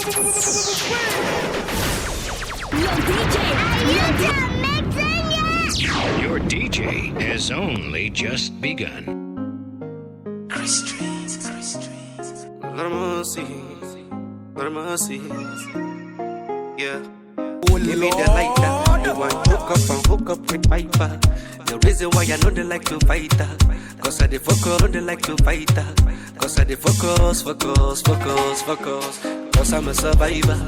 Your DJ has only just begun. Yeah. Give me the lighter. You want hook up with Piper. The reason why I know they like to fight her, cause I dey focus, they like to fight her. Cause I dey focus. Cause I'm a survivor.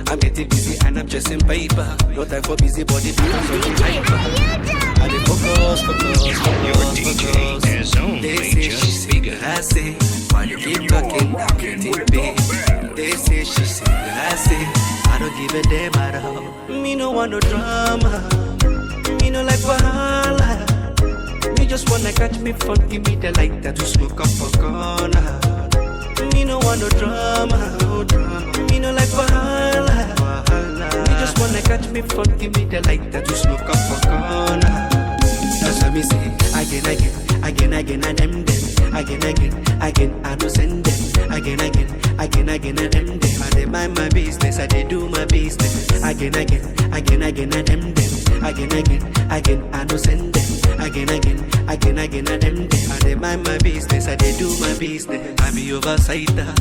I'm getting busy and I'm chasing paper. No time for busy body, because of the hyper. I dey focus. Your DJ has only just begun. I say, why you keep talking, I'm getting paid. They say, she say, I say, I don't give a damn at all. Me no want no drama. Me no like wahala. Me just wanna catch me fun, give me the lighter to smoke up a corner. Me no want no drama. Me no like wahala. Me just wanna catch me fun, give me the lighter to smoke up a corner. That's what me say, again, and them. Again, I don't send them. Again, and them. I dey mind my business, I dey do my business. Again, and them. Again, I don't send them. Again, and them. I dey mind my business, I dey do my business. I be oversighter.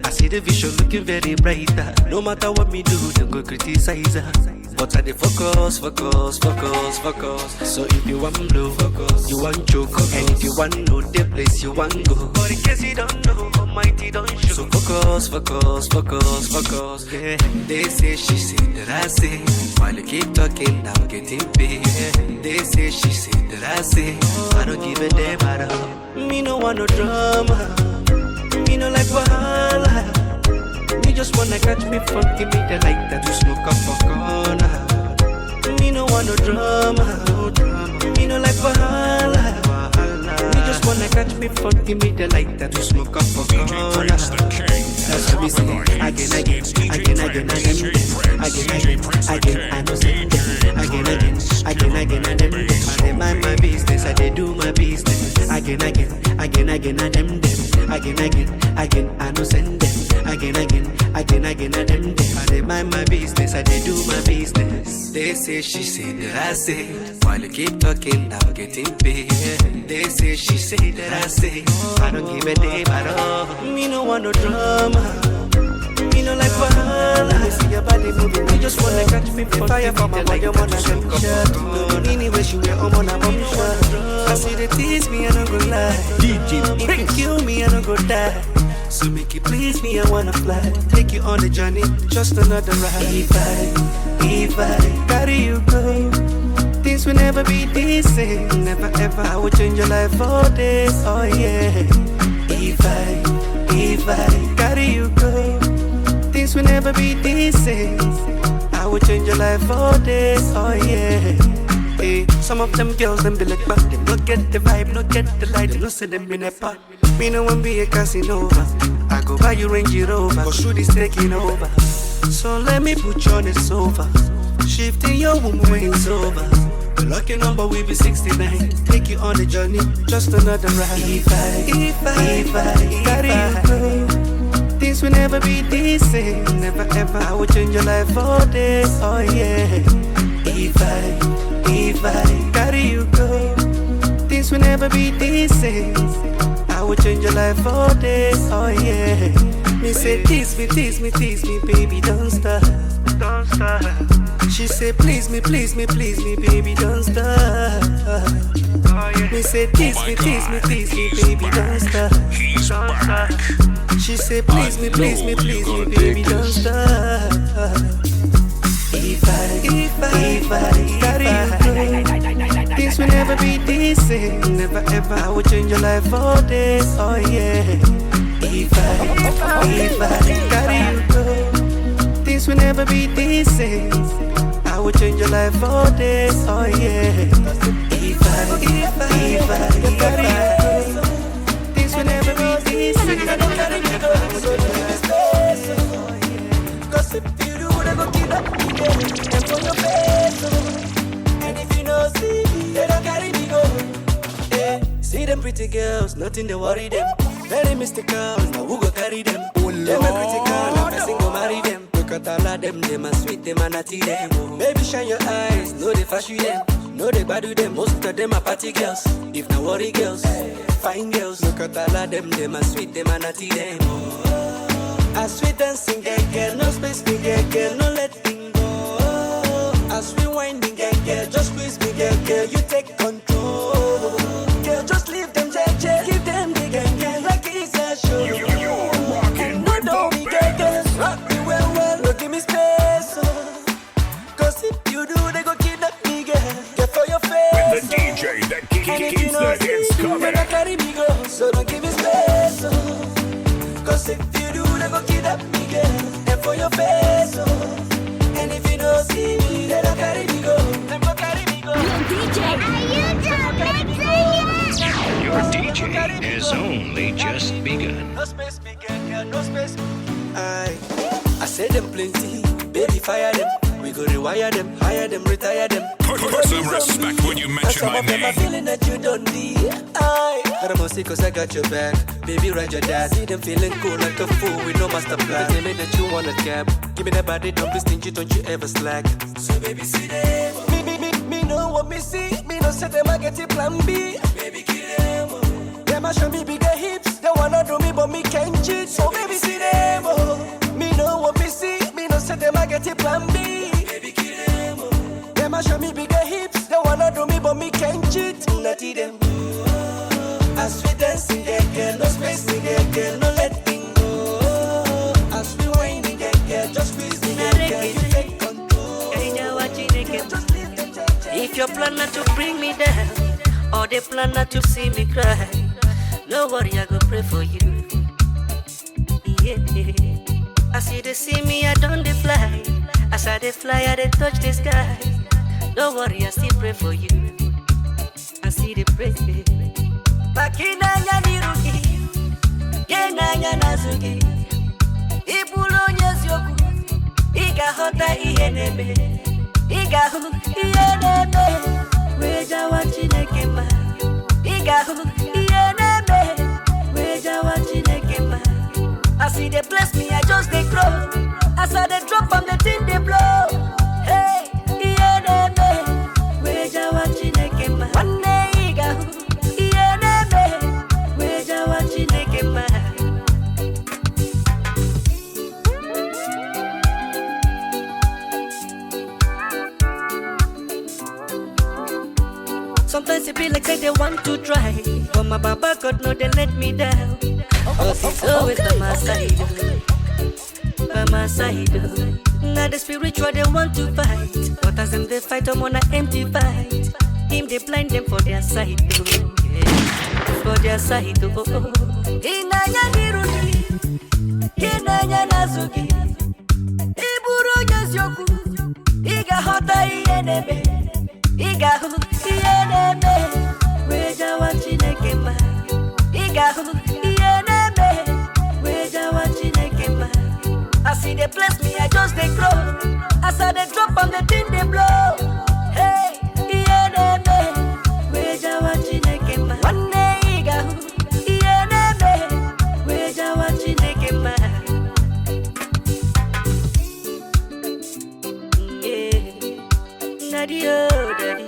I see the vision looking very brighter. No matter what me do, don't go criticize her. But I dey focus. So if you want blow, focus. You want choke, and if you want know the place you want go. But in case you don't know, Almighty don't show. So focus. Yeah. They say, she say that I say. While you keep talking, I'm getting paid. They say, she say that I say. I don't give a damn at all. Me no want no drama. Me no like wahala. Me just wanna catch me fun, give me the lighter to smoke up a corner. Me no want no drama. Me no like wahala. Me just wanna catch me fun, give me the lighter to smoke up a corner. That's what we say. Again, and them. Again, I know say them. Again, and them. I dey mind my business, I dey do my business. Again, and them. Again, I know send them. Again, and them. I dey mind my business, I dey do my business. They say, she say that I say. While you keep talking, I'm getting paid. They say, she say that I say. I don't give a damn at all. Me no want no drama. Me no like wahala. Me see your body moving, me just wanna catch me fire for my boy, I'm on a shirt. Anyway, she wear I'm on a bum shirt. I see they tease me, I don't go lie. If you kill me, I don't go die. So make it please me, I wanna fly. Take you on the journey, just another ride. If I carry you go, things will never be the same. Never ever, I will change your life for this, oh yeah. If I carry you go, things will never be the same. I will change your life for this, oh yeah. Hey, some of them girls, them be like back. They don't get the vibe, not get the light. They don't see them in a part. Me no one be a Casanova. I go buy you Range Rover, cause shoot is taking over. So let me put you on the sofa, shifting your womb when it's over. The lucky number will be 69. Take you on the journey, just another ride. If I carry you go, things will never be the same. Never ever, I will change your life for this, oh yeah. If I carry you go, things will never be the same. I will change your life for this, oh yeah. Me say tease me, baby, don't stop. She say please me, baby, don't stop. Me say tease me, baby, don't stop. She say please me, baby, don't stop. If I carry you go, things will never be the same. Never ever, I will change your life for this, oh yeah. If I carry you go, things will never be the same. I will change your life for this, oh yeah. If I carry you go, things will never be the same. I will change your life for this. Cause if you do, I go kill up again. And for your face, and if you know see me, they don't carry me go. See them pretty girls, nothing to worry them. Very mystical, now who go carry them? Them a critical, now person go marry them. at all of them, them a sweet, them a natty them. Baby, shine your eyes, know they fashion them. Know they bad with them, most of them are party girls. If not worry girls, fine girls. Look at all of them a sweet, them a natty them. As we dancing, girl, no space, girl, no letting go. As we winding, girl, just squeeze me, girl, you take control. Girl, just leave them, give them the girl, like it's a show. You're rocking with Don't the be best. girls, rock me well, no give me space. Cause if you do, they go kidnap me, girl. Get for your face. With the DJ that keeps the hits coming. When I carry me, go, so don't give me space. Cause if you do, they go kidnap me, girl. Get for your face. And if you don't see me, then I carry me, go. Then go carry me, go. Your DJ has only just begun. No space, me, girl, no space. I said them plenty, baby, fire them. We go rewire them, hire them, retire them. Put some respect when you mention my Some of them are name. feeling that you don't need. I gotta see cause I got your back. Baby, ride your dad. See them feeling cool like a fool with no master plan. Tell me that you want a cab. Give me that body, don't be stingy, don't you ever slack. So baby, see them. Me know what me see. Me know say them I get it plan B. Baby, kill them. Them a show me bigger hips. They wanna do me but me can't cheat. So baby, see them. Me know what me see. Me know say them I get it plan B. Baby, kill them. Them a show me bigger hips. They wanna do me but me can't cheat. Natty them. As we dancing, girl, no space, girl, no letting go. As we whining, girl, just squeeze me, girl, you take control. Just leave them, If your plan not to bring me down, or they plan not to see me cry, no worry, I go pray for you. Yeah. As you they see me, I don't they fly. As I they fly, I they touch the sky. Don't worry, I still pray for you. I see the pray. Bakina nyaniruki, kena nyanazuki. Ibulo nyezyoku, iga hota ihenebe, iga hu ihenebe. Weja wachinekema, iga hu ihenebe. Weja wachinekema. I see they bless me, I just they grow. As I they drop from the thing they blow. Hey, ihenebe. Weja wachinekema. One day iga hu. Sometimes it be like they want to try, but my Baba God know they let me down. Cause he's always by my side, by my side. Now the spiritual they want to fight, but as them they fight, I'm on an empty fight. Him they blind them for their side, for their side. Inanya niruki, inanya nazuki, iburu nyezyoku, iga hota ienebe, iga hu ienebe, weja wachinekema, iga hu ienebe, weja wachinekema. I see they bless me, I just they grow. As I they drop on the thing they blow. Hey, ienebe, weja wachinekema. One day iga hu ienebe, weja wachinekema. Yeah, nadio daddy,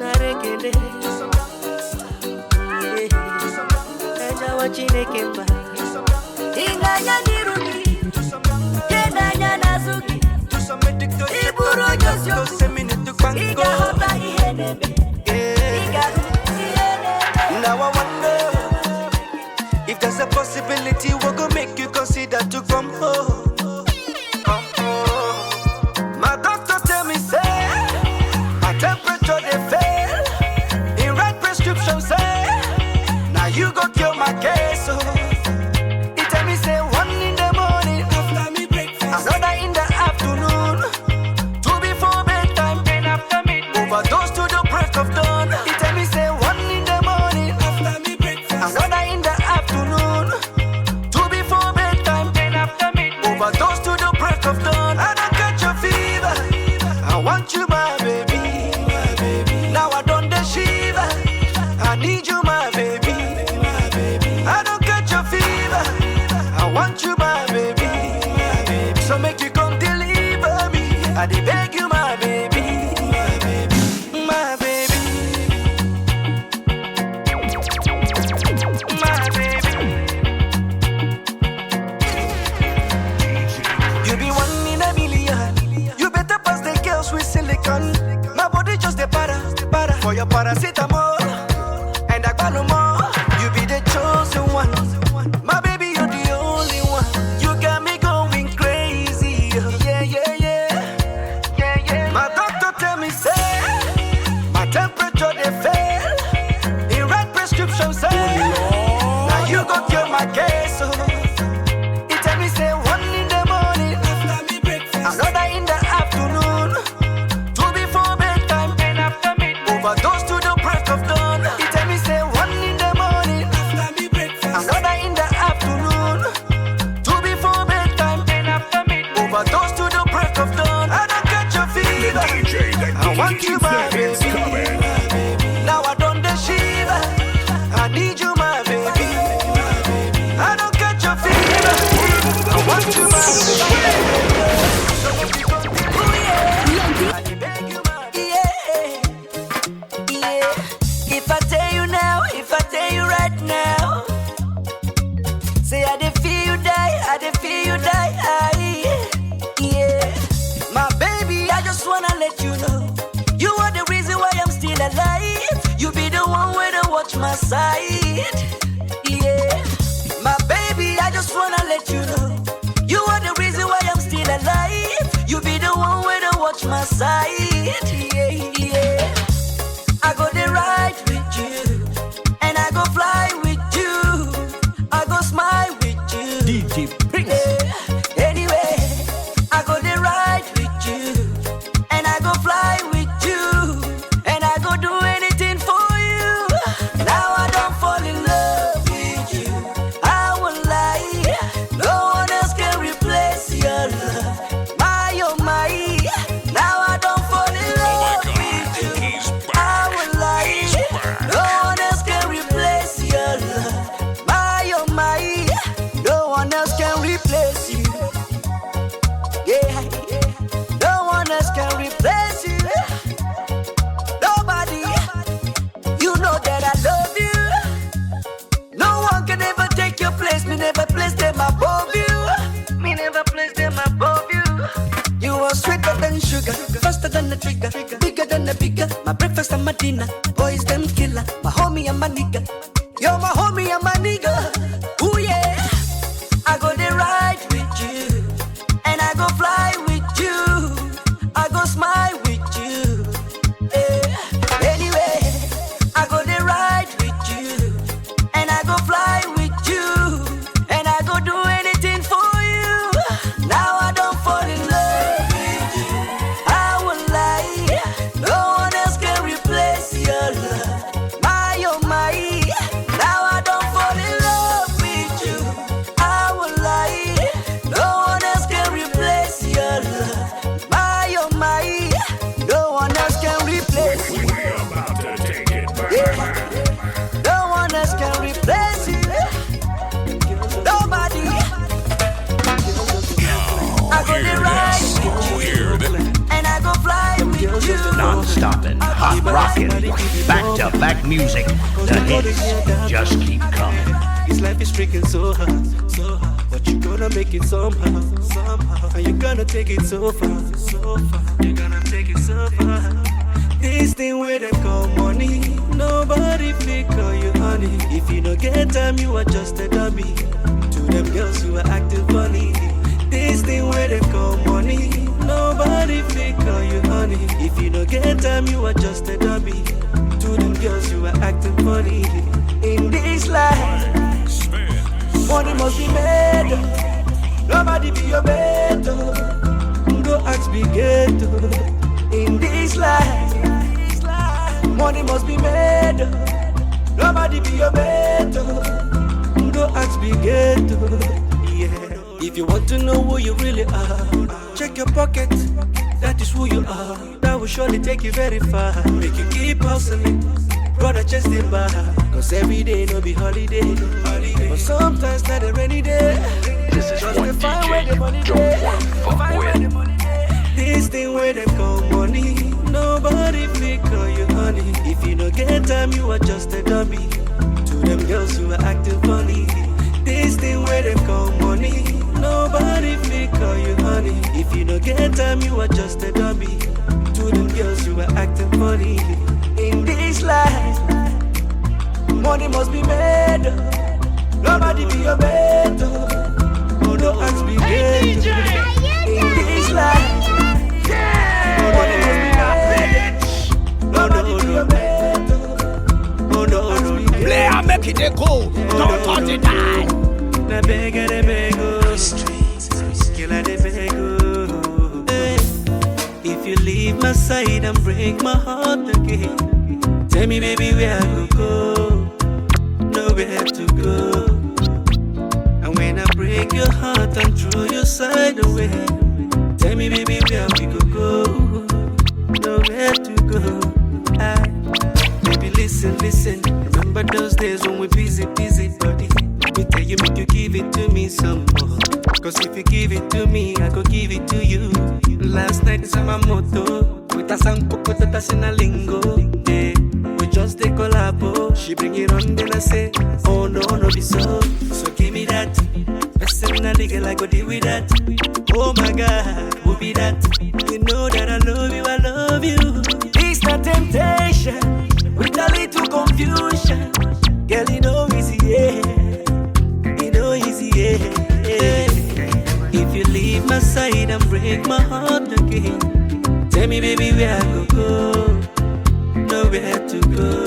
narekele. Yeah, weja wachinekema. Inganya niruki, kenanya nazuki. paracetamol, and I got no more. You be the chosen one. My baby, you're the only one. You got me going crazy. Yeah, yeah, yeah. Yeah, yeah. My doctor tell me, say, my temperature, they fail. He write prescription, say, now you go cure my case. So he tell me, say, 1 in the morning, another in the afternoon, 2 before bedtime, and after midnight, overdose to the break of dawn. He tell me, say, 1 in the morning, another in the afternoon, 2 before bedtime, and after midnight, overdose to the break of dawn. I don't catch a fever, I want you, my baby. Now I don't the shiver, I need you, my baby. I don't catch a fever, I want you, my baby. If I tell you now, if I tell you right now, say I dey feel you die, I dey feel you die. Yeah, my baby, I just wanna let you know, you are the reason why I'm still alive. You be the one where to watch my side. Yeah, my baby, I just wanna let you know, you are the reason why I'm still alive. You be the one where to watch my side. Yeah, yeah. I go there right with you, and I go fly with you. I go smile with you. DJ Prince. Yeah. Anyway, I go there right with you, and I go fly with you, and I go do anything for you. Now I don't fall in love with you, I won't lie. No one else can replace your love. My oh my, now I don't fall in love with you. I won't lie. No one else can replace your love. My oh my, no one else can replace you. Yeah, no one else can replace you. Nobody. You know that I love you. No one can ever take your place. Me never place them above you. Me never place them above you. You are sweeter than sugar, faster than the trigger, bigger than the bigger. My breakfast and my dinner, boys them killer. My homie and my nigga, you're my homie and my nigga. Ooh yeah, I go there right with you, and I go fly with you. I go smile with you. Yeah. Anyway, I go there right with you, and I go fly with you, and I go do anything for you. Now I don't fall in love with you, I won't lie. No one else can replace your love. My oh my, now I don't fall in love with you, I won't lie. No one else can replace your love. My oh my, no one else can replace you. We're about to take it back. Yeah. No one else can replace you. Nobody. I go there right with you, and I go fly with you. Non-stopping, hot rocking, back-to-back music. The hits just keep coming. This life is freaking so hard, but you gonna make it somehow, and you gonna take it so far, you gonna take it so far. This thing where they call money, nobody fake call you honey. If you don't get time, you are just a dummy. To them girls who are acting funny. This thing where they call money, nobody fake call you honey. If you don't get time, you are just a dummy. To them girls who are acting funny. In this life, money must be made. Nobody be your better. Go ask big ghetto. In this life, money must be made. Nobody be your better. Go ask big ghetto. Yeah. If you want to know who you really are, check your pocket. That is who you are. That will surely take you very far. Make you keep hustling, brother, chest it back. Cause every day no be holiday. But sometimes not a rainy day. This is just one to find DJ where the money don't day. want fuck Find where with. the money day. This thing where they call money, nobody fake call you honey. If you don't get time, you are just a dummy. To them girls who are acting funny. This thing where they call money, nobody fake call you honey. If you don't get time, you are just a dummy. To them girls who are acting funny. In this life, must be made. Nobody be your better. Oh, don't ask me better. In this life, nobody must be made. Nobody be your better. Oh, no, Play and make it a go. Don't touch it, die. Na bega de bego, killer de bego. If you leave my side and break my heart again, tell me, baby, where I could go. Nowhere to go. And when I break your heart and throw your side away, tell me, baby, where we could go. Nowhere to go. Baby, listen. Remember those days when we busy, buddy. Me tell you, make you give it to me some more. Cause if you give it to me, I go give it to you. Last night is my motto. With a song, put us in a lingo. Yeah, we just take collabo. She bring it on, then I say, oh no, be so. So give me that. Best in a nigga, I go deal with that. Oh my God, who be that? You know that I love you. It's not temptation, with a little confusion. Girl, you know easy, yeah. If you leave my side and break my heart again, tell me, baby, where I could go. Nowhere to go.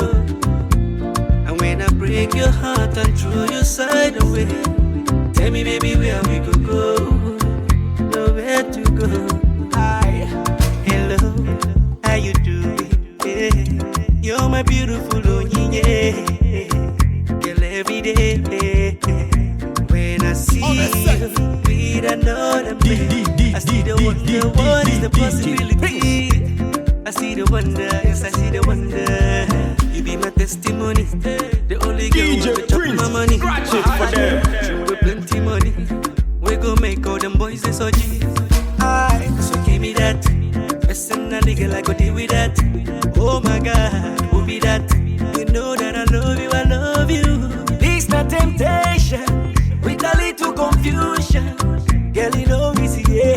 And when I break your heart and throw your side away, tell me, baby, where we could go. Nowhere to go. Hi, hello, how you doing? Yeah. You're my beautiful yeah. Girl, every day. When I see you with another man, I see the wonder, what is the possibility? I see the wonder, yes, I see the wonder. You be my testimony, the only girl who will chop my money. Show with plenty money, we gon' make all them boys they so G. So give me that, best in a nigga like go deal with that. Oh my God, who be that? You know that I love you. It's not temptation. With a little confusion, girl, you know easy, yeah.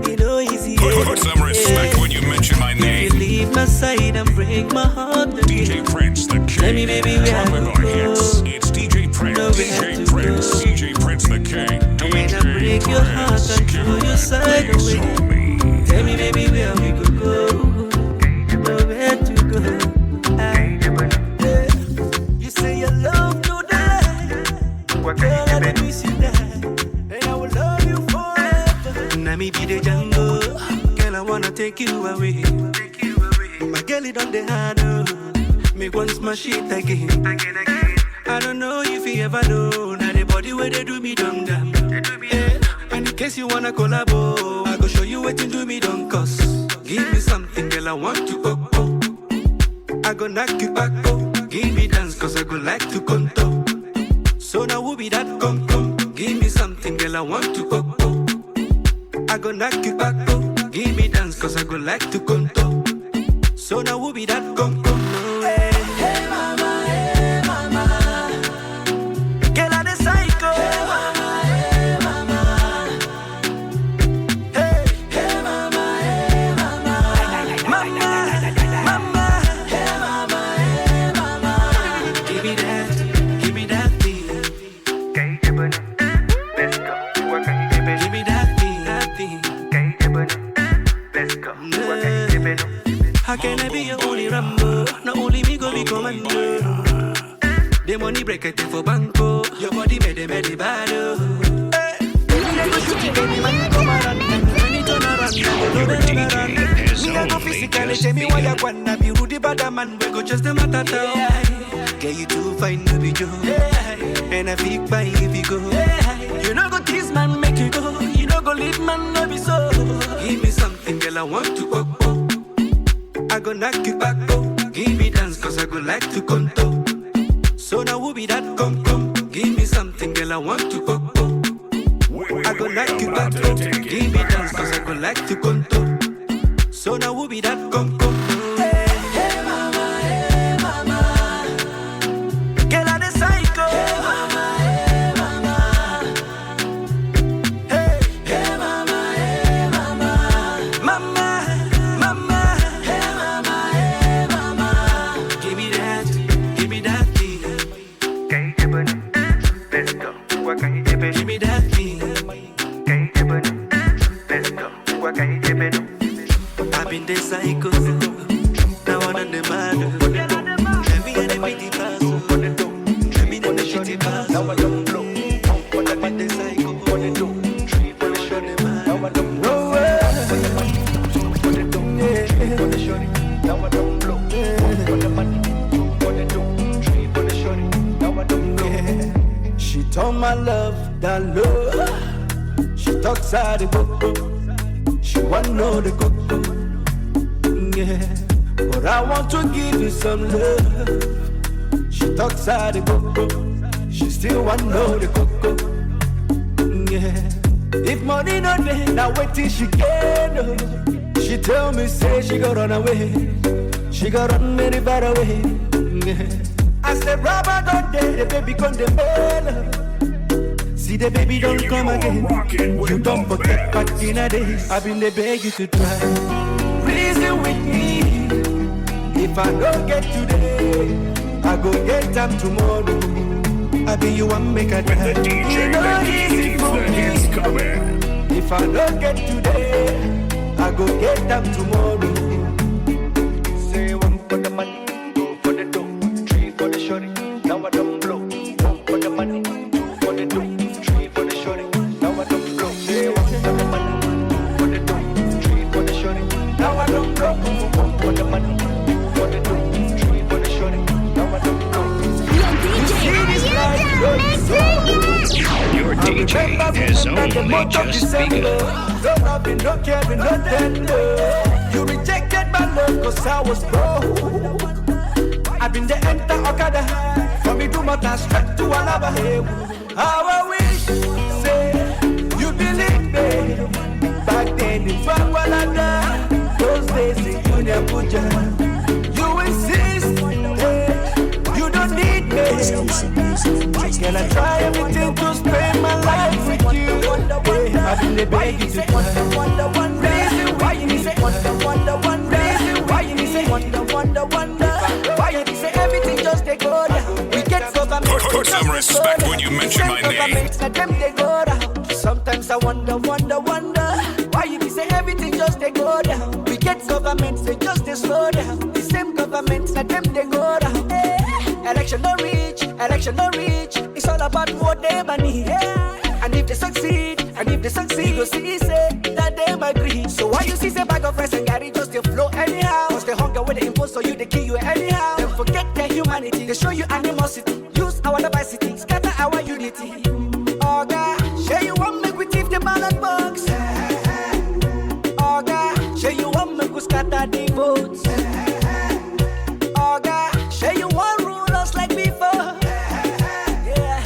You know easy, yeah. Put some respect when you mention my name. If you leave my side and break my heart again, DJ Prince, the king. tell me, baby, where I Dropping could our go. hits. It's DJ Prince, DJ Prince, DJ Prince, the king. When I break your heart and throw your side away, tell me, baby, where we could go. Nowhere to go. You say you love to die. Girl, I miss you that, and I will love you forever. Now me be the Django, girl, I wanna take you away. My girl, it on the harder, me want smash it again. I don't know if you ever know, now the body where they do me dumb. Yeah. And in case you wanna collabo, I go show you what to do me don't cost. Give me something, girl, I want to go. I go knock you back, give me dance, cause I go like to contour. So now who be that come? Give me something, girl, I want to go. I go knock you back, give me dance, cause I go like to contour. So now who be that come? No way. Hey mama, girl, I the psycho. Hey mama, hey mama, mama, give me that thing. Let's go. Give me that thing. Let's go. How can I be your only Rambo? Not only me go be commando. The money break it for banco. Your body made the bad. Me I go physically tell me why you wanna be Rudy bad man. We go just the matter down. Get you too fine to be Joe. And I big buy if you go. You know go tease man make you go. You know go leave man no be so. Give me something girl I want to go. I go knock you back give me dance cause I go like to contour. So now who be that come? Give me something girl I want to go. I go knock you back give me dance cause I go like to contour. So now who be that come? Hey mama, girl I the psycho. Hey mama, hey mama, mama, hey mama, give me that thing. me. Let's go. What can you give it? I've been the psycho. Now I'm on the mad. Let me and the pity pass. Let me and the shitty pass. Now I don't blow. I've been the psycho. Tree for the shorty man. Now I don't blow. For the shorty. Now I don't blow. For the money. For the dough. Tree for the shorty. Now I don't blow. She told my love that love. She talks out the coco. She want know the coco. Yeah. But I want to give you some love. She talks out the coco. She still want know the coco. Yeah. If money no day, now wait till she get no. She tell me say she got run away. She got run very far away. Yeah. I said rubber don't day, the baby come the bell. See the baby don't come again. You don't forget back in the days. I've been the beg you to try. Reason with me. If I don't get today, I go get them tomorrow. I be you one make a try. The DJ that keeps the hits coming. If I don't get today, I go get them tomorrow. Say one for the money, two for the dough, three for the shorty. Now I don't blow. One for the money, two for the dough, three for the shorty. Now I don't blow. Say one for the money, two for the dough, three for the shorty. Now I don't blow. One for the money, two for the dough, three for the shorty. Now I don't blow. Your DJ has only just begun. No loving, no caring, no tender. You rejected my love cause I was broke. I've been the enter Okada. For me to matter straight to another hill. How I wish, say, you believe me. Back then in Fagwalada, those days in Junior Puja. You insist, hey, you don't need me. Can I try everything to spend my life with you? Hey, I've been the baby to wonder reason why you say wonder reason why you say wonder why you say everything just they go down. We get government. Put some respect when you mention my name. Them they go down. Sometimes I wonder why you say everything just they go down. We get governments they just they slow down. The same governments that them they go down. Election no reach. It's all about what they money. And if they succeed, go see say that they agree. So why you see say bag of rice and Gary just they flow anyhow? Cause the hunger when they impose so you they kill you anyhow. Then forget their humanity, they show you animosity. Use our diversity, scatter our unity. Oh God, share you one make we thief the ballot box. Oh God, share you one make we scatter the votes. Oh God, share you one rule us like before.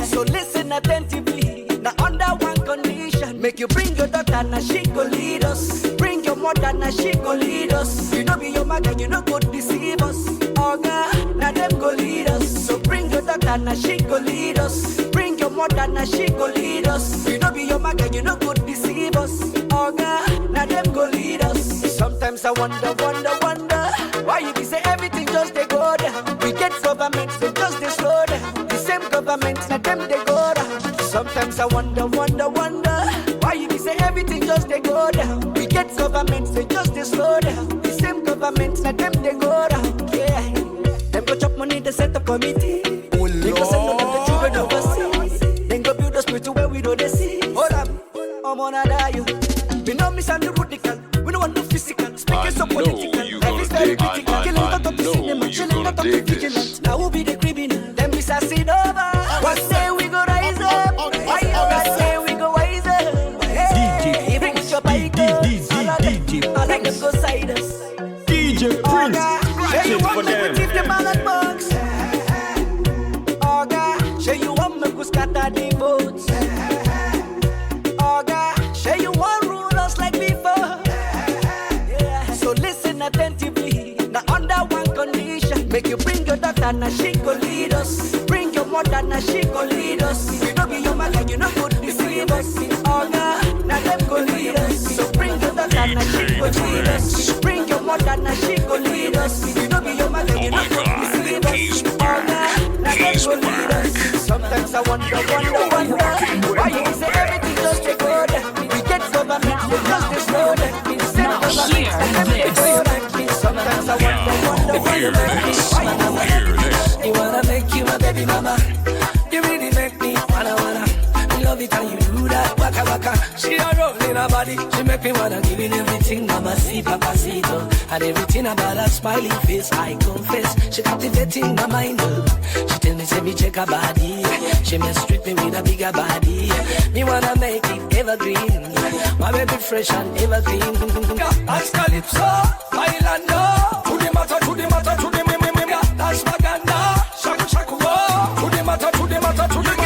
So listen attentively, now under one condition. Make you bring your daughter, now she go lead us. Bring your mother, now she go lead us. You know be your mother, you know go deceive us. Oh God, now them go lead us. So bring your daughter, now she go lead us. Bring your mother, now she go lead us. You know be your mother, you know go deceive us. Oh God, now them go lead us. Sometimes I wonder why you be say everything just they go down. We get governments, they just they slow down. The same governments, now them they go down. Sometimes I wonder why you be say everything just they go down. We get governments, they just they slow down. The same governments, now them they go down. Yeah, them go chop money, they set a committee. They go send all of the children overseas. Then go build a spirit where we don't see. Hold up, I'm on a die. We know me and the Rudykillus. We don't want no physical. Speaking so political. Every style critical. Killing out of the cinema. Chilling out of the vigilant. Now who be the criminal? Them be sassing over. What say we go rise up? Why you guys say we go wise up? Hey, even with your bike. All of them go side us. DJ Prince. Say you want me to thief the ballot box. Oh God, say you want me to scatter the votes. Oh God, say you want rule us like before. So listen attentively, now under one condition. Make you bring your daughter, now she go lead us. Bring your mother, now she go lead us. You know be your mother, you know good deceive us. Oh God, now them go lead us. So bring your daughter, now she go lead us. Bring your mother, now she go lead us. You know be your mother, you know good deceive us. Oh God, now them go lead us. Sometimes I wonder why you say everything Hear this. Hear this. You wanna make you my baby mama. You really make me wanna. Love it how you do that, waka waka. She a rolling her body, she make me wanna give it everything, mama, see, papacito. And everything about her smiley face, I confess. She captivating my mind, She tell me, say me check her body. She may strip me with a bigger body. Me wanna make it evergreen. My baby fresh and evergreen. That's Calypso, bailando. To the matter, to the matter, to the me. That's Maganda, shaku shaku, to the matter, to the matter, to the matter.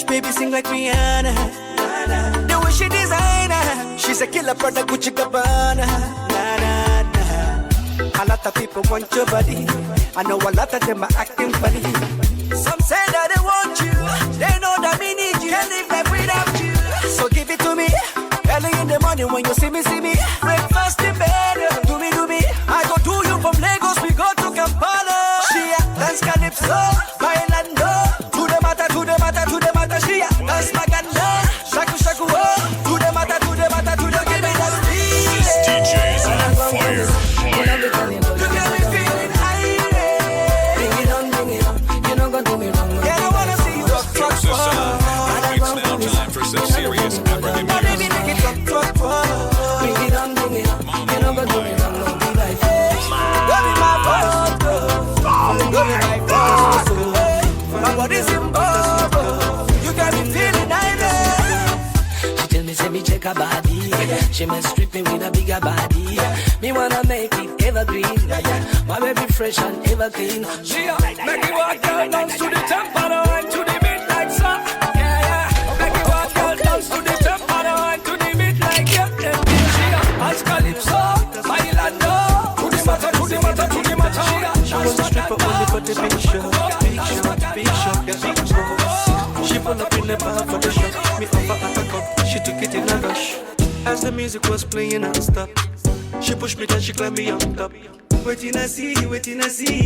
Baby sing like Rihanna. The way she designer, she's a killer product Gucci Gabbana. A lot of people want your body. I know a lot of them are acting funny. Some say that they want you, they know that me need you. Can't live life without you. So give it to me. Early in the morning when you see me. Breakfast in bed, do me. I go do you from Lagos, we go to Kampala. She a dance Calypso, bailando. To the matter. She a dance Maganda, shaku shaku, to the matter, give me that feeling. This DJ's on fire. You got me feeling high. Bring it on, you're not gonna do me wrong. Yeah, I wanna see you rock. It's now time for some serious African music. Baby, make it rock. Bring it on, you're not gonna do me wrong. No, be like this. Go be my boss, go be my boss. My body's in bubble. You got me feeling irate. She tell me, say me check her body. She may strip me with a bigger body. Me wanna make it evergreen. My baby fresh and evergreen. She make it walk girl dance to the tempo and to the midnight sun. Yeah. Make it walk girl dance to the tempo and to the midnight. Yeah. She as Calypso, bailando. To the matter. She was a stripper only for the big shot. She pull up in the bar for the shot. Me offer at a cup, she took it in a rush. As the music was playing non-stop, she pushed me down, she climbed me on top. Waiting I see,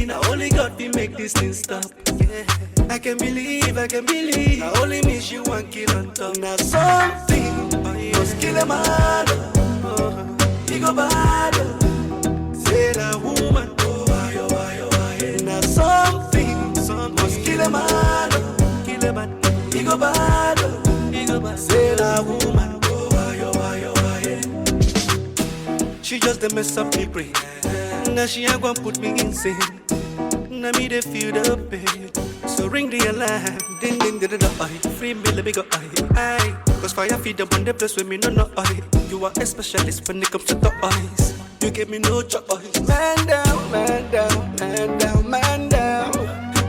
now only God can make this thing stop. Yeah. I can believe, now only me she want kill on top. Now something was kill a man, he go bad. Say that woman, now something was kill a man, he go bad. Say that woman, she just a mess up me brain. Now she ain't gonna put me insane. Now me they feel the pain. So ring the alarm, ding ding ding ding. Free me let me go aye. Cause fire feed up on the place with me no aye. You are a specialist when it comes to the eyes. You give me no choice. Man down.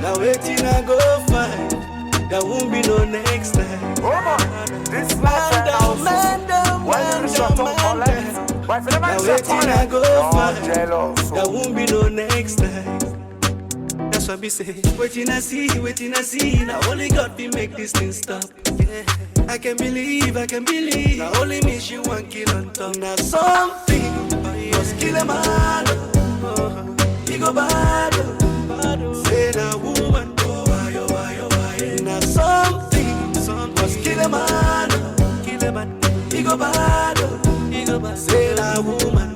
Now waiting I go find. There won't be no next time. This Man down. Now waiting I go find. There won't be no next time. That's what we say. Waiting I see. Now only God can make this thing stop. Yeah. I can believe. Now only me she want kill on top. Now something was kill a man. He go bad. Say that woman. Now something was kill a man. He go bad. Say that woman.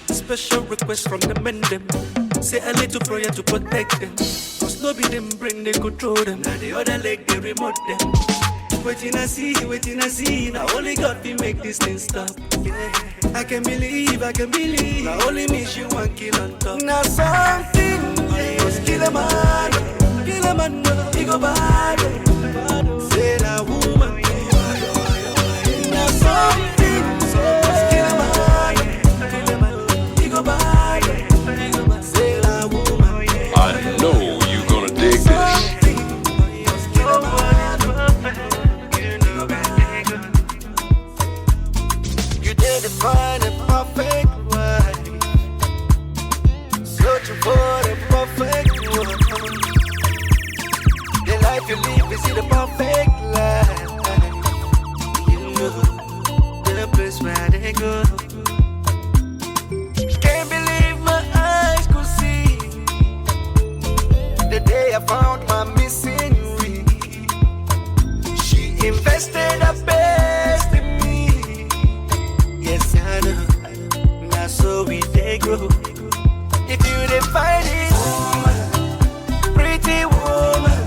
Special request from the men them. Say a little prayer to protect them. Cause no be them bring they control them. Now the other leg they remote them. Waiting I see. Now only God can make this thing stop. Yeah. I can believe. Now only me she want kill on top. Now something was kill a man. He go bad. Say that woman. Now something was kill a man. He go bad. Say that woman. I know you're gonna dig this. You did it fine and perfect way. Searching for the perfect one. The life you live is the perfect life. You know. place where they go. Can't believe my eyes could see the day I found my missing ring. She invested her best in me. Yes, I know. Now so we they grow. If you define it, woman, pretty woman,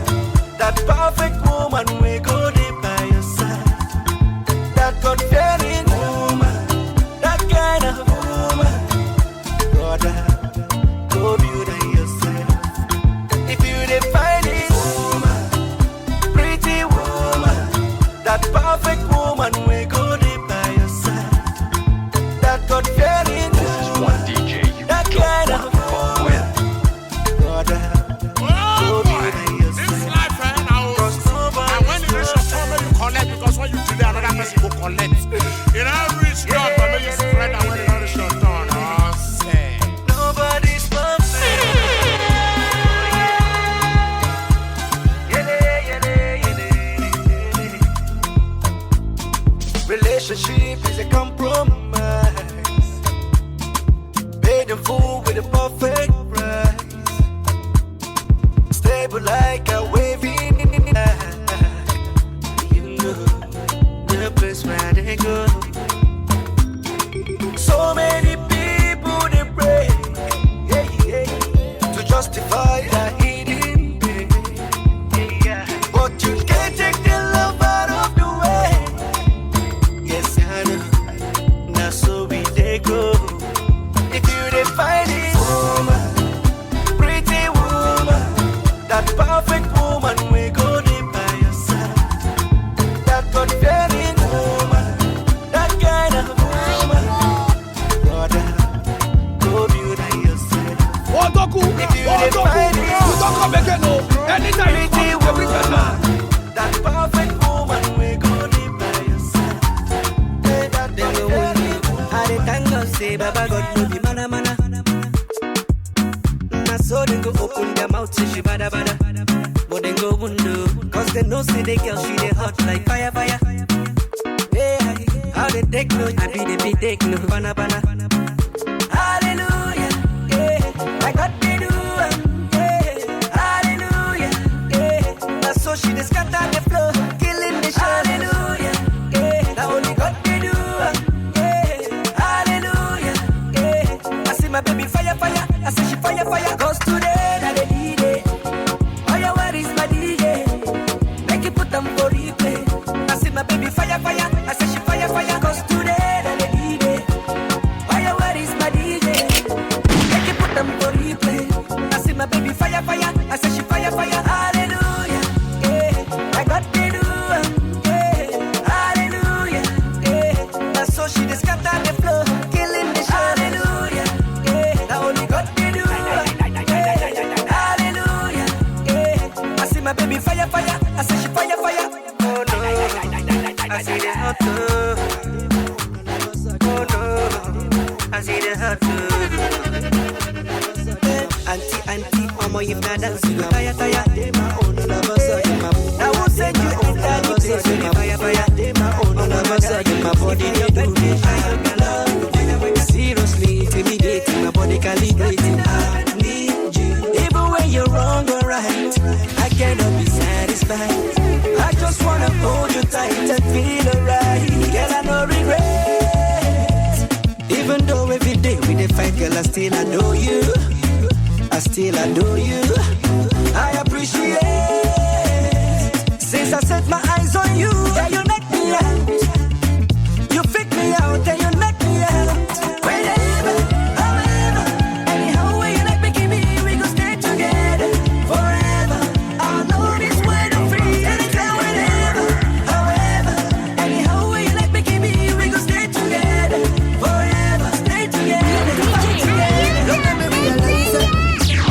that perfect woman we go there by your side. That God-fearing woman, that kind of woman, brother, go build it yourself. If you define it, woman, pretty woman, that perfect woman we go there by your side. That God-fearing woman, that kind of woman, brother, go build it yourself. And when you reach your time, you collect, because when you do that, another person will collect. You know, reach God, but when you spread that when you reach your turn, oh, say. Nobody's perfect. Relationship is a compromise. Paid in full with a perfect price. Stable like a waving line. You know the place where they go. So many people they pray, to justify their hidden pain. But you can't take the love out of the way. Yes, I know. Now so we they go. If you define it, woman, pretty woman, that perfect woman we go there by your side. That God-fearing woman, that kind of woman, brother, go build it yourself. If you define it, Anytime you pretty come, every woman, time. that perfect woman we go there by your side. That God-fearing woman. I dey thank God say Baba God no be mana mana. Na so they go open their mouth say she bada bada, but they go window, cause they know say the girl she dey hot like fire fire. Yeah, how they take no, I be the big take no, bana bana. Hallelujah, yeah, I got the do, yeah, hallelujah, yeah. Na so she dey scatter the floor, killing the show. Hallelujah, yeah, now only God dey do, yeah, hallelujah, yeah. I see my baby fire fire, I say she fire fire, cause today that they need it. Oh yeah, where is my DJ? Make it put them for replay. I see my baby fire fire, I say she fire fire, cause today that they need it. Oh yeah, where is my DJ? Make it put them for replay. I see my baby fire fire, I say she fire fire. Hallelujah, yeah, I got the do, yeah, hallelujah, yeah. That's so she just scatter the floor, killing the show. Hallelujah, yeah, now only God can do, yeah, hallelujah, yeah. I see my baby fire fire, I say she fire fire. Oh no, I see the hot too. Oh no, I see the hot too. Auntie, mama, if not dance, you tire. I will send you enter the place with the fire. My body they do me, I love you. Seriously, intimidating, my body calibrating. I need you. Even when you're wrong or right, I cannot be satisfied. I just wanna hold you tight and feel alright. Girl, I no regret. Even though every day we dey fight, girl, I still adore you. I still adore you. I appreciate. Since I set my eyes on you, yeah, you make me out. You pick me out and you make me out. Whenever, however, anyhow way you like me, give me, we gon' stay together forever. I know this word I'm free. Anytime, whenever, however, anyhow way you like me, give me, we gon' stay together forever. Stay together, stay together. Don't let me realize it.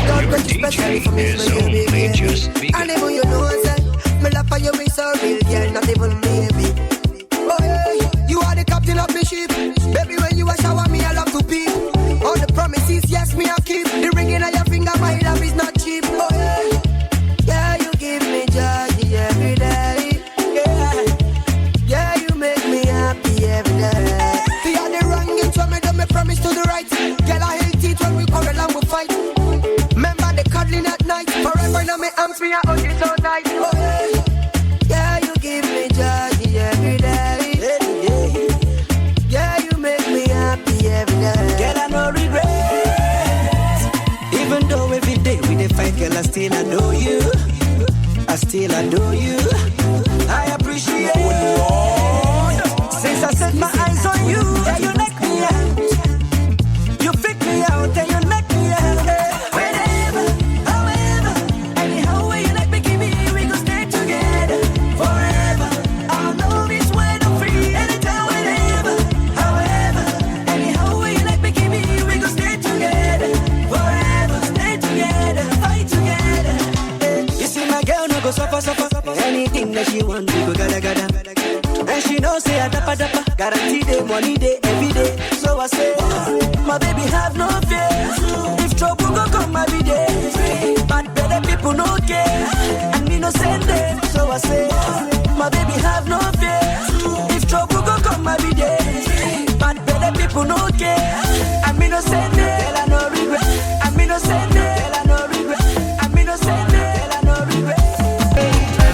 God, what you special for me, my baby. And even you know that me love for you is so real, girl, not even maybe. Oh yeah, you are the captain of the ship. Baby, when you a shower me, I love to peep. All the promises, yes, me I keep. The ring in your finger, my love is not cheap. Oh yeah, yeah, you give me joy every day. Yeah, yeah, you make me happy every day. me arms, me I hold you so tight. Oh, yeah, you give me joy every day. Yeah, you make me happy every day. Girl, I no regret. Even though every day we dey fight, girl, I still adore you. I still adore you. I appreciate you. Since I set my eyes on you, yeah, you knock me out. You pick me out and you knock me out. Whenever, however, anyhow way you like me, give me, we gon' stay together forever. Our love is when I'm free. Anytime, whenever, however, anyhow way you like me, give me, we gon' stay together forever. Stay together, fight together. You see my girl no go suffer. Anything that she want, we go gada. And she knows say I dappa. Guarantee day, money day, every day. So I say, my baby have no fear. If trouble go come, I be there. But better people no care. And me no send them. So I say, my baby have no fear. If trouble go come, I be there. But better people no care. And me no send them. Girl, I no regret. And me no send them. Girl, I no regret. And me no send them. Girl, I no regret.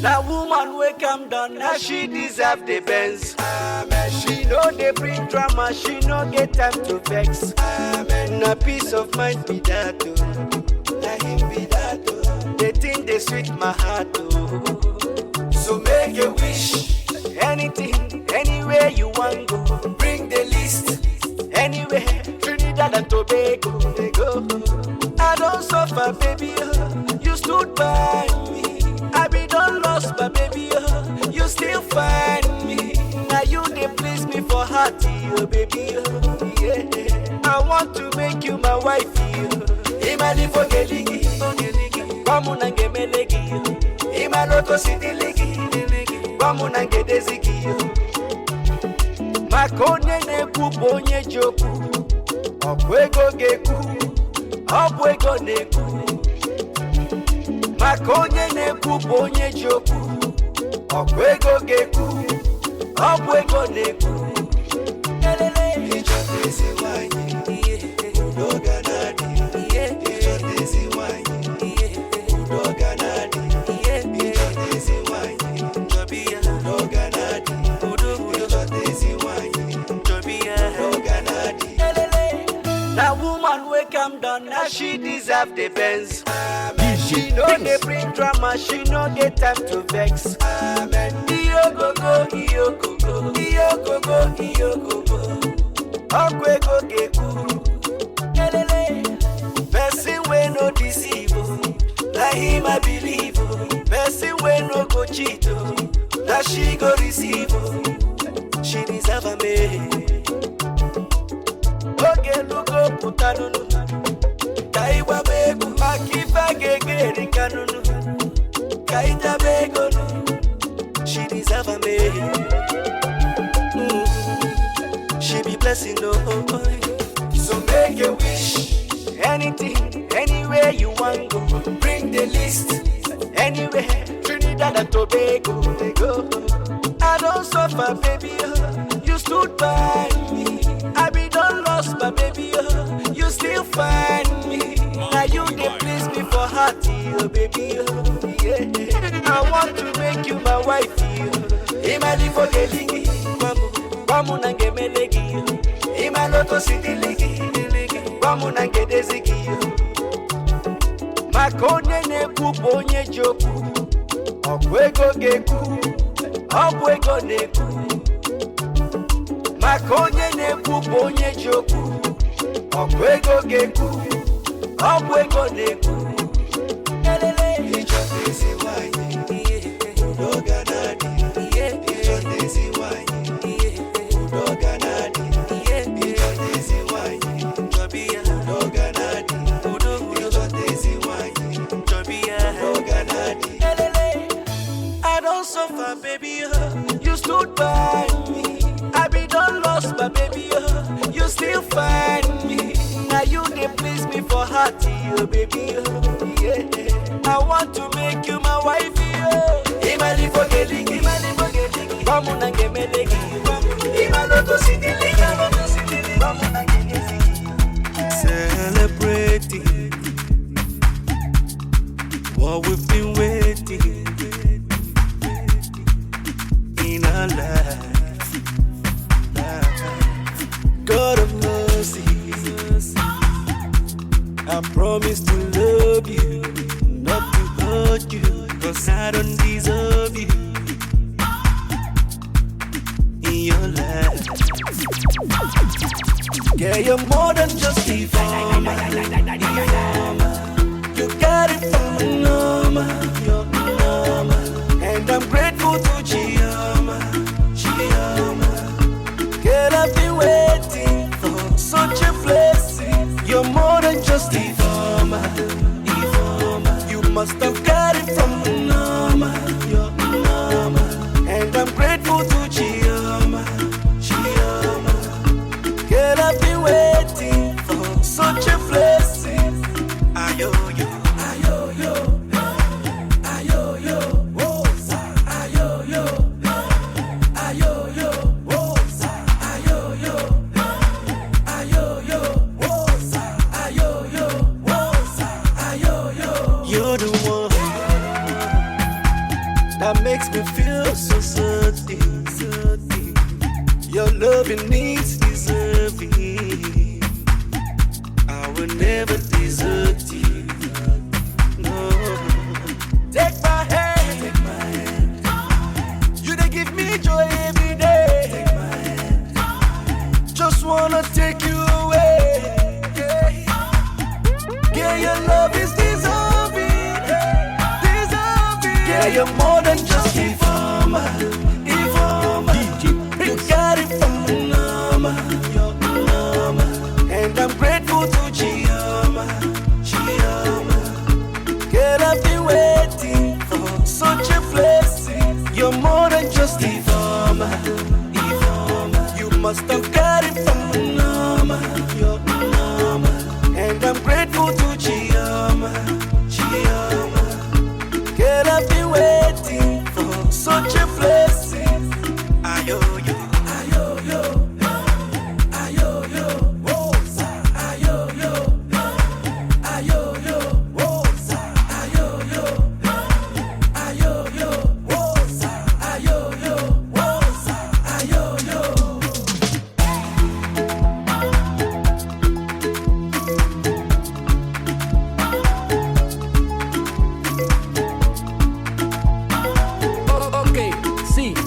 That woman wake come down, now she deserve the Benz. Amen. She know they bring drama, she no get time to vex. Amen. Na peace of mind be that too. Na him be that too. They think they sweet my heart too. So make a wish, anything, anywhere you want go. Bring the list, anywhere, Trinidad and Tobago. They go. I don't suffer, baby. You stood by me. I be done lost, but baby, you still find me. Now you they please me for heart, baby, yeah. I want to make you my wife, Imani for geligi, Bamunange melegi, Imanoto city ligi, Bamunange dezigi. Makone ne kubonye joku, Obwego geku, Obwego neku. Makonye ne kubonye joku, Obwego geku, Obwego neku. Ichotezi wanyi, udoganadi. Ichotezi wanyi, udoganadi. Ichotezi wanyi, jobia, udoganadi. Ichotezi wanyi, jobia, udoganadi. That woman wake come down, now she deserve the Benz. She know they bring drama, she no get time to vex. Amen. Iyo go go, iyo go go, iyo go go, iyo go go. Okwe go geku, elele. Person we no deceive, na him I believe. Person we no go cheat, na she go receive. She deserve a man. Oge lugo putanunu. Kaiwa bego, makifa gegeri kanunu. Kaita bego, she deserve a man. She be blessing, no. So make a wish, anything, anywhere you want go. Bring the list, anywhere, Trinidad and Tobago. They go. I don't suffer, baby, you stood by me. I be done lost, but baby, you still find me. Now you they please me for heart, baby, yeah. I want to make you my wife, Imani for geligi, Bamunange melegi, Imanoto city ligi, Bamunange dezigi. Makone ne kubonye joku, Obwego geku, Obwego neku. Makonye ne kubonye joku, Obwego geku, Obwego neku. Ichotezi wanyi, udoganadi. Ichotezi wanyi, udoganadi. Ichotezi wanyi, jobia, udoganadi. Ichotezi wanyi, jobia, udoganadi. my baby, you stood by me. I be done lost, my baby, you still find me. Now you can please me for heart, baby, yeah. I want to make you my wife, Imali forgetting, Bamuna Gemelegi, Imaloto Sidili, Bamuna Gemelegi. Celebrating what we've been waiting in our life. God of mercy, I promise to love you, not to hurt you, 'cause I don't deserve you in your life. Yeah, you're more than just a farmer. You got it from the norma, your norma. And I'm grateful to Chioma. Girl, I've been waiting for such a blessing. You're more than just a farmer. You must have got it from the norma, your norma. And I'm grateful to Chioma. Girl, I've been waiting for such a blessing. Ayo, yo. You're the one that makes me feel so certain. Your loving needs deserving. I will never desert you. No. Take my hand. You they give me joy every day. Take my hand. Just wanna take you away. Yeah, your love is deserving. Yeah, you're more than just a farmer. You got it from the norma, your norma. And I'm grateful to Chioma. Girl, I've been waiting for such a blessing. You're more than just a farmer. You must have got it from the norma, your norma. And I'm grateful to Chioma. Girl, I've been waiting for such a blessing. Ayo, yo.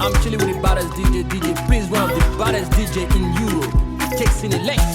I'm chilling with the baddest DJ. Prince, one of the baddest DJ in Europe. Takes in the legs.